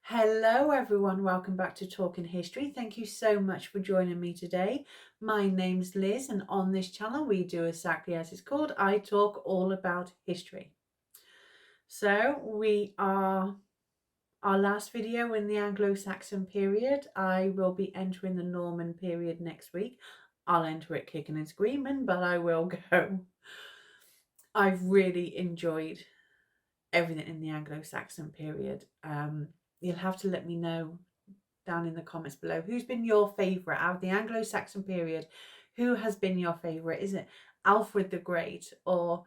Hello everyone, welcome back to Talking History. Thank you so much for joining me today. My name's Liz and on this channel we do exactly as it's called, I talk all about history. So we are our last video in the Anglo-Saxon period. I will be entering the Norman period next week. I'll enter it kicking and screaming, but I will go. I've really enjoyed everything in the Anglo-Saxon period. You'll have to let me know down in the comments below who's been your favourite out of the Anglo-Saxon period. Who has been your favourite? Is it Alfred the Great, or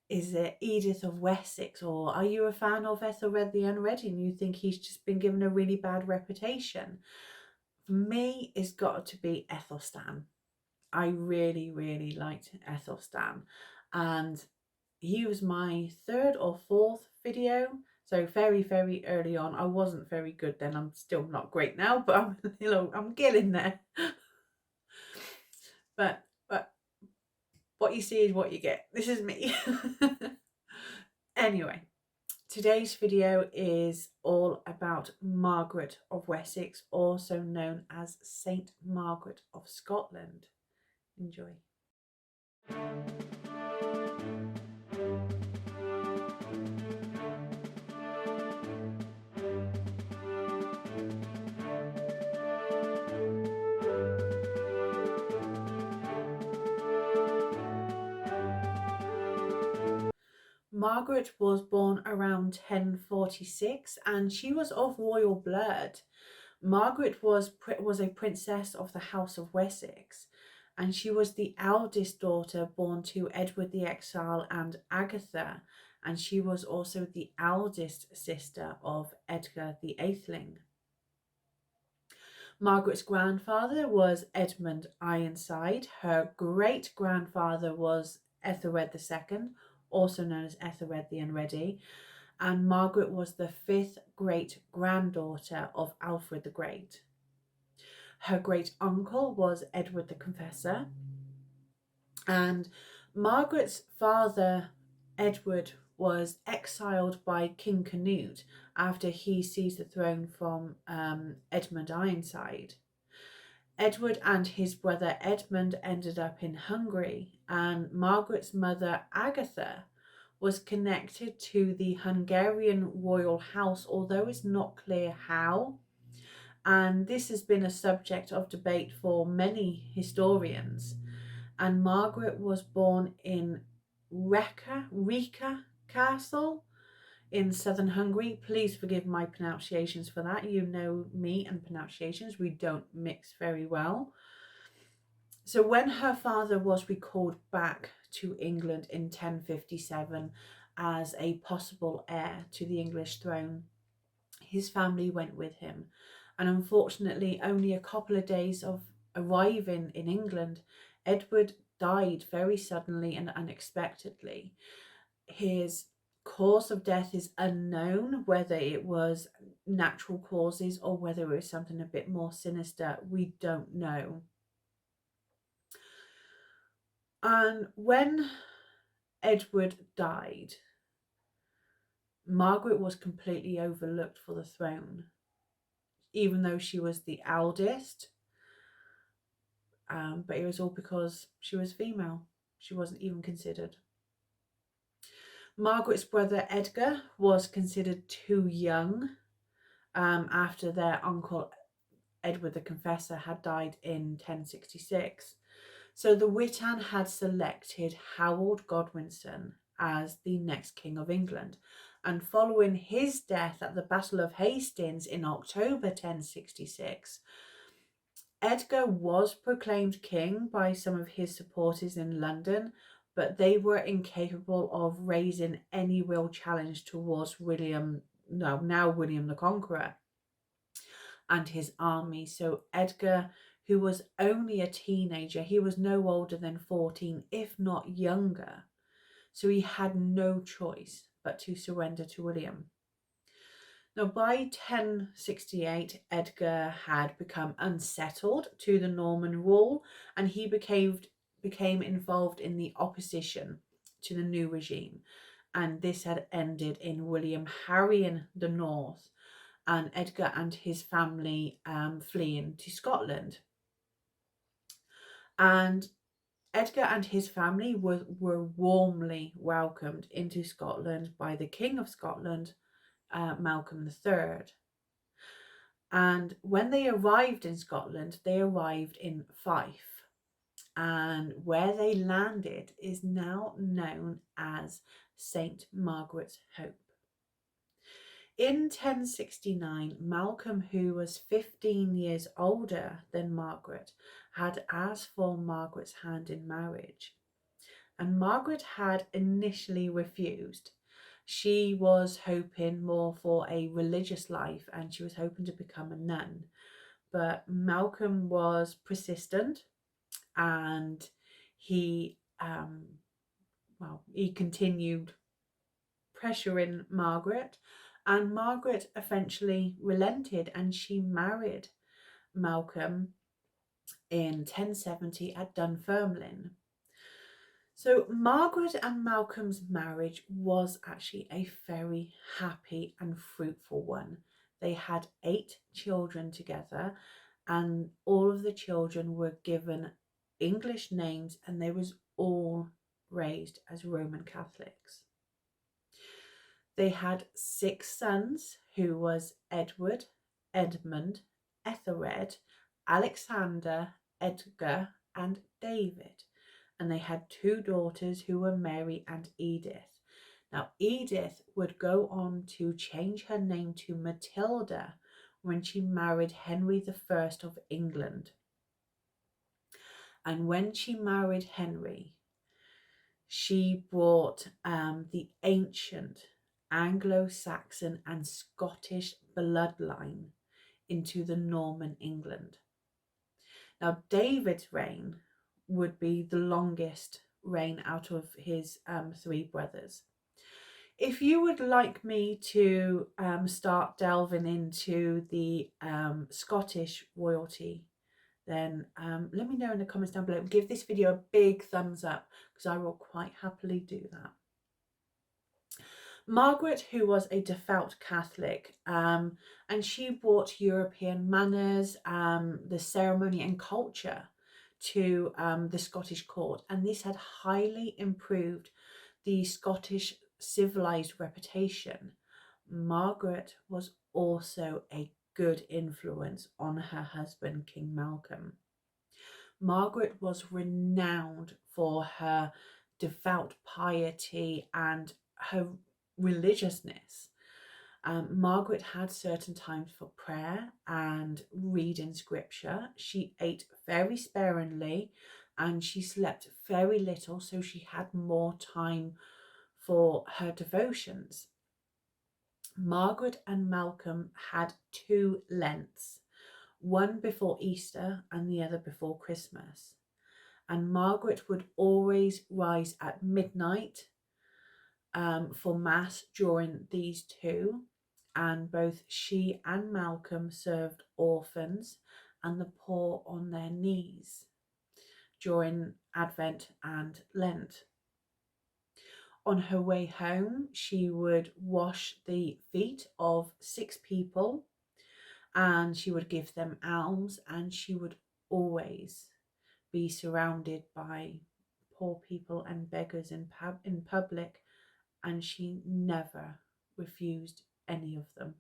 is it Edith of Wessex, or are you a fan of Ethelred the Unready and you think he's just been given a really bad reputation? For me, it's got to be Ethelstan. I really liked Ethelstan, and he was my third or fourth video, so very early on. I wasn't very good then. I'm still not great now, but I'm getting there. but what you see is what you get. This is me. Anyway, today's video is all about Margaret of Wessex, also known as Saint Margaret of Scotland. Enjoy. Margaret was born around 1046 and she was of royal blood. Margaret was a princess of the House of Wessex, and she was the eldest daughter born to Edward the Exile and Agatha, and she was also the eldest sister of Edgar the Atheling. Margaret's grandfather was Edmund Ironside. Her great-grandfather was Ethelred II, also known as Ethelred the Unready, and Margaret was the fifth great-granddaughter of Alfred the Great. Her great-uncle was Edward the Confessor, and Margaret's father, Edward, was exiled by King Canute after he seized the throne from Edmund Ironside. Edward and his brother Edmund ended up in Hungary, and Margaret's mother Agatha was connected to the Hungarian royal house, although it's not clear how. And this has been a subject of debate for many historians. And Margaret was born in Reka Castle in southern Hungary. Please forgive my pronunciations for that. You know me and pronunciations, we don't mix very well. So when her father was recalled back to England in 1057 as a possible heir to the English throne, his family went with him. And unfortunately, only a couple of days of arriving in England, Edward died very suddenly and unexpectedly. His cause of death is unknown, whether it was natural causes or whether it was something a bit more sinister. We don't know. And when Edward died, Margaret was completely overlooked for the throne, even though she was the eldest. But it was all because she was female. She wasn't even considered. Margaret's brother Edgar was considered too young after their uncle Edward the Confessor had died in 1066. So the Witan had selected Harold Godwinson as the next King of England. And following his death at the Battle of Hastings in October 1066, Edgar was proclaimed king by some of his supporters in London, but they were incapable of raising any real challenge towards William the Conqueror and his army. So Edgar, who was only a teenager, he was no older than 14, if not younger, so he had no choice but to surrender to William. Now, by 1068, Edgar had become unsettled to the Norman rule, and he became involved in the opposition to the new regime. And this had ended in William harrying the north and Edgar and his family fleeing to Scotland. And Edgar and his family were warmly welcomed into Scotland by the King of Scotland, Malcolm III. And when they arrived in Scotland, they arrived in Fife. And where they landed is now known as Saint Margaret's Hope. In 1069, Malcolm, who was 15 years older than Margaret, had asked for Margaret's hand in marriage. And Margaret had initially refused. She was hoping more for a religious life and she was hoping to become a nun. But Malcolm was persistent and he continued pressuring Margaret, and Margaret eventually relented and she married Malcolm in 1070 at Dunfermline. So Margaret and Malcolm's marriage was actually a very happy and fruitful one. They had 8 children together, and all of the children were given English names, and they was all raised as Roman Catholics. They had 6 sons, who was Edward, Edmund, Ethelred, Alexander, Edgar, and David. And they had 2 daughters, who were Mary and Edith. Now, Edith would go on to change her name to Matilda when she married Henry I of England. And when she married Henry, she brought the ancient Anglo-Saxon and Scottish bloodline into the Norman England. Now, David's reign would be the longest reign out of his 3 brothers. If you would like me to start delving into the Scottish royalty, then let me know in the comments down below. Give this video a big thumbs up because I will quite happily do that. Margaret, who was a devout Catholic, and she brought European manners, the ceremony and culture to the Scottish court, and this had highly improved the Scottish civilized reputation. Margaret was also a good influence on her husband, King Malcolm. Margaret was renowned for her devout piety and her religiousness. Margaret had certain times for prayer and reading scripture. She ate very sparingly and she slept very little, so she had more time for her devotions. Margaret and Malcolm had 2 Lents, one before Easter and the other before Christmas. And Margaret would always rise at midnight for Mass during these 2, and both she and Malcolm served orphans and the poor on their knees during Advent and Lent. On her way home, she would wash the feet of 6 people and she would give them alms, and she would always be surrounded by poor people and beggars in public, and she never refused any of them.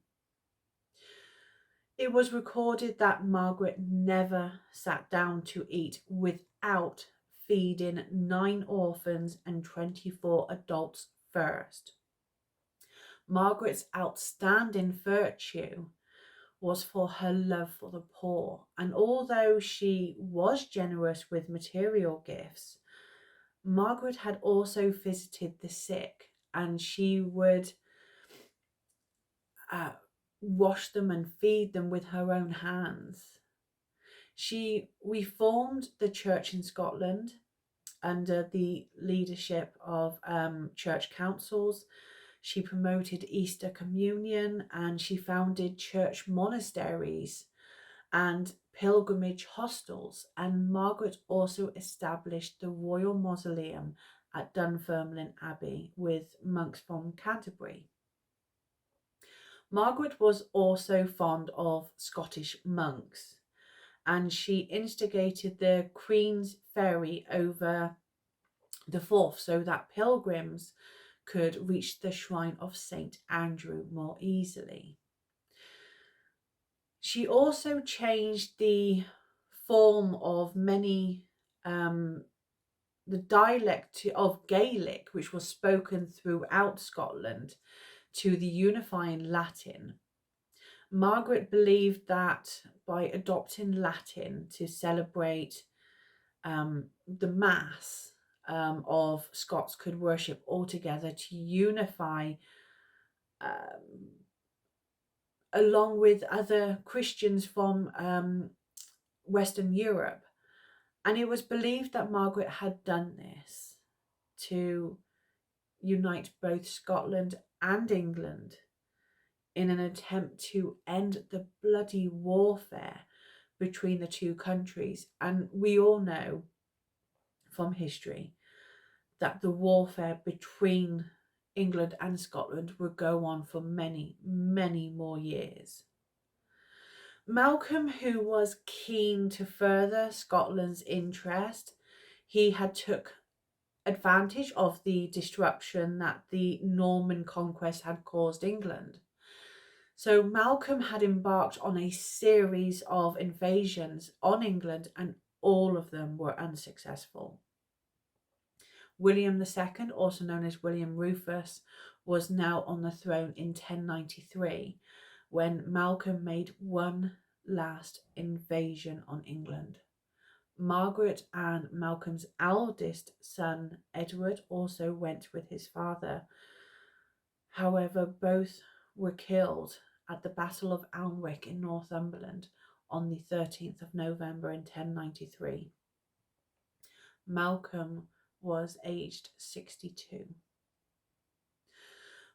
It was recorded that Margaret never sat down to eat without feeding 9 orphans and 24 adults first. Margaret's outstanding virtue was for her love for the poor, and although she was generous with material gifts, Margaret had also visited the sick, and she would wash them and feed them with her own hands. She reformed the church in Scotland under the leadership of church councils. She promoted Easter communion, and she founded church monasteries and pilgrimage hostels. And Margaret also established the Royal Mausoleum at Dunfermline Abbey with monks from Canterbury. Margaret was also fond of Scottish monks, and she instigated the Queen's Ferry over the Forth so that pilgrims could reach the shrine of Saint Andrew more easily. She also changed the form of many, the dialect of Gaelic, which was spoken throughout Scotland, to the unifying Latin. Margaret believed that by adopting Latin to celebrate the Mass, of Scots could worship all together to unify, um, along with other Christians from Western Europe. And it was believed that Margaret had done this to unite both Scotland and England in an attempt to end the bloody warfare between the two countries. And we all know from history that the warfare between England and Scotland would go on for many, many more years. Malcolm, who was keen to further Scotland's interest, he had took advantage of the disruption that the Norman conquest had caused England. So Malcolm had embarked on a series of invasions on England, and all of them were unsuccessful. William II, also known as William Rufus, was now on the throne in 1093, when Malcolm made one last invasion on England. Margaret and Malcolm's eldest son, Edward, also went with his father. However, both were killed at the Battle of Alnwick in Northumberland on the 13th of November in 1093. Malcolm was aged 62.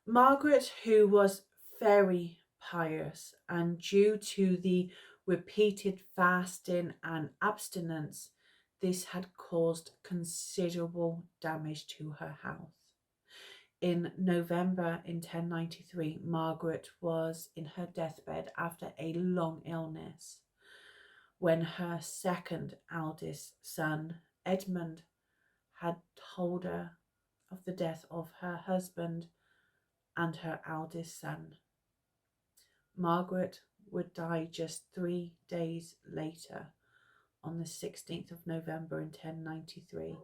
Margaret, who was very pious, and due to the repeated fasting and abstinence, this had caused considerable damage to her health. In November in 1093, Margaret was in her deathbed after a long illness, when her second eldest son, Edmund, had told her of the death of her husband and her eldest son. Margaret would die just 3 days later, on the 16th of November in 1093.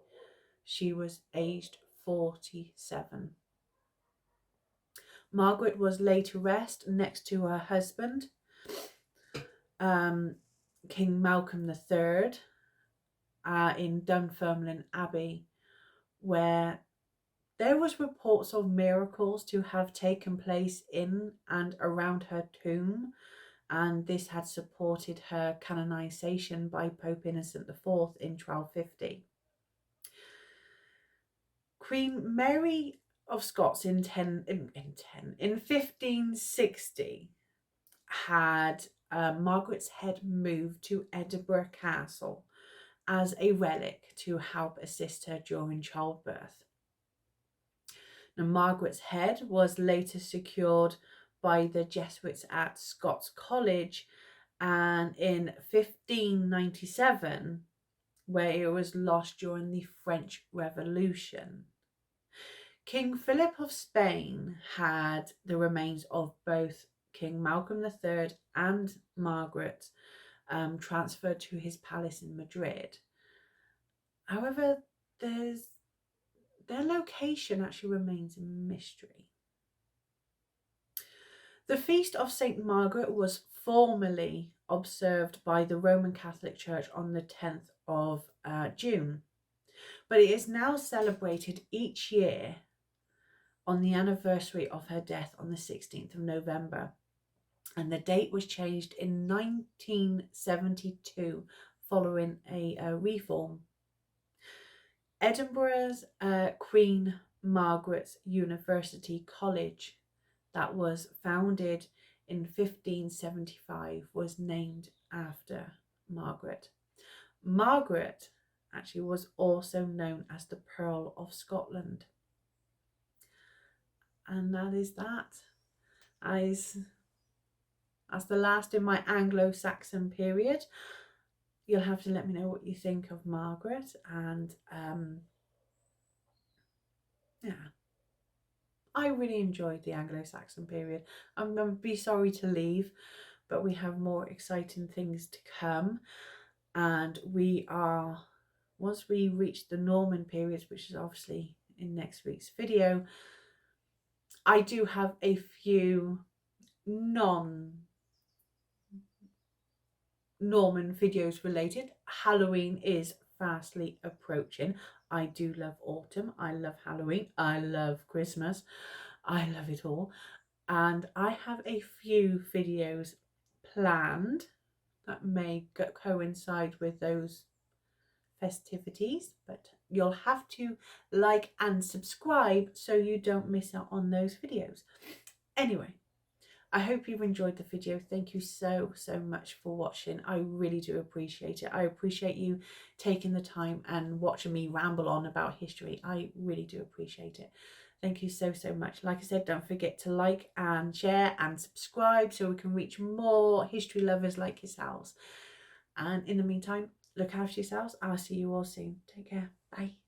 She was aged 47. Margaret was laid to rest next to her husband, King Malcolm III, in Dunfermline Abbey, where there was reports of miracles to have taken place in and around her tomb, and this had supported her canonization by Pope Innocent IV in 1250. Queen Mary of Scots in 1560 had Margaret's head moved to Edinburgh Castle as a relic to help assist her during childbirth. Now, Margaret's head was later secured by the Jesuits at Scots College, and in 1597, where it was lost during the French Revolution. King Philip of Spain had the remains of both King Malcolm III and Margaret transferred to his palace in Madrid. However, their location actually remains a mystery. The feast of Saint Margaret was formally observed by the Roman Catholic Church on the 10th of June, but it is now celebrated each year on the anniversary of her death on the 16th of November, and the date was changed in 1972 following a reform. Edinburgh's Queen Margaret's University College, that was founded in 1575, was named after Margaret. Margaret actually was also known as the Pearl of Scotland. And that is that. That's the last in my Anglo-Saxon period. You'll have to let me know what you think of Margaret, and yeah, I really enjoyed the Anglo-Saxon period. I'm going to be sorry to leave, but we have more exciting things to come, and once we reach the Norman periods, which is obviously in next week's video, I do have a few non-Norman videos related. Halloween is fastly approaching. I do love autumn, I love Halloween, I love Christmas, I love it all, and I have a few videos planned that may coincide with those festivities, but you'll have to like and subscribe so you don't miss out on those videos. Anyway, I hope you've enjoyed the video. Thank you so much for watching. I really do appreciate it. I appreciate you taking the time and watching me ramble on about history. I really do appreciate it. Thank you so much. Like I said, don't forget to like and share and subscribe so we can reach more history lovers like yourselves. And in the meantime, look after yourselves. I'll see you all soon. Take care. Bye.